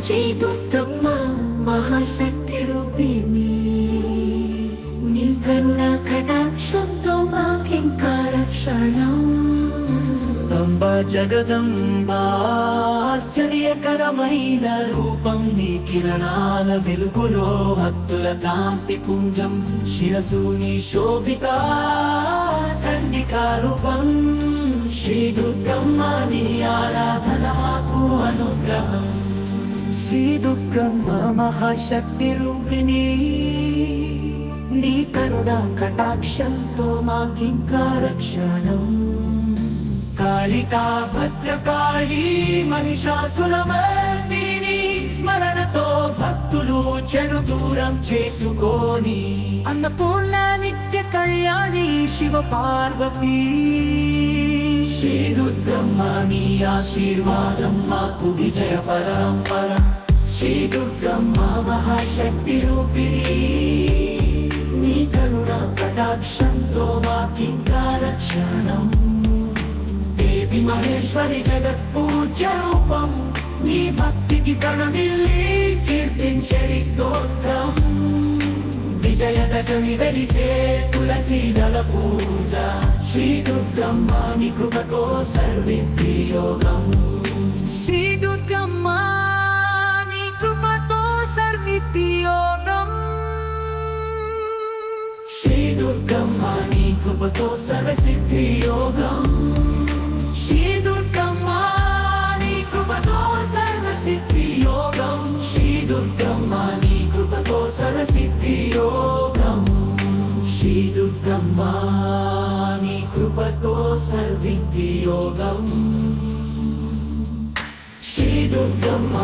శ్రీ దుర్గమ్మ మహాశక్తి రూపిణి, నీ కరుణ కటాక్షంతో మాకింకా రక్షణం. అంబా జగదంబా ఆశ్చర్యకరమైన రూపం, నీ కిరణాల వెలుగులో భక్తుల కాంతి పుంజం. శిరసు నీ శోభిత చండికా రూపం, శ్రీ దుర్గమ్మ నీ ఆరాధన మాకు అనుగ్రహం. శ్రీ దుర్గమ్మ మహాశక్తి రూపిణి, నీ కరుణ కటాక్షంతో మాకింకా రక్షణం. కాళికా భద్రకాళీ మహిషాసురమర్దిని స్మరణతో భక్తులు చెడు దూరం చేసుకోని, అన్నపూర్ణ నిత్య కళ్యాణి శివ పార్వతీ. శ్రీ దుర్గమ్మ నీ ఆశీర్వాదం మాకు విజయ పరంపర. శ్రీ దుర్గమ్మ మహాశక్తి రూపిణి, నీ కరుణ కటాక్షంతో మాకింకా రక్షణం. దేవి మహేశ్వరి జగత్ పూజ్య రూపం, నీ భక్తికి ప్రణమిల్లి కీర్తించడి స్తోత్రం. విజయదశమి వెలిసే తులసి దళ పూజ, శ్రీ దుర్గమ్మ నీ కృపతో సర్విద్ది యోగం. శ్రీ దుర్గమ్మ నీ కృపతో సర్విద్ది యోగం. శ్రీ దుర్గమ్మ నీ కృపతో సర్వసిద్ధి యోగం. శ్రీ దుర్గమ్మ నీ కృపతో సర్వసిద్ధి యోగం. శ్రీ దుర్గమ్మ నీ కృపతో సర్వసిద్ధి యోగం. శ్రీ దుర్గమ్మ నీ కృపతో సర్విద్ది యోగం. శ్రీ దుర్గమ్మ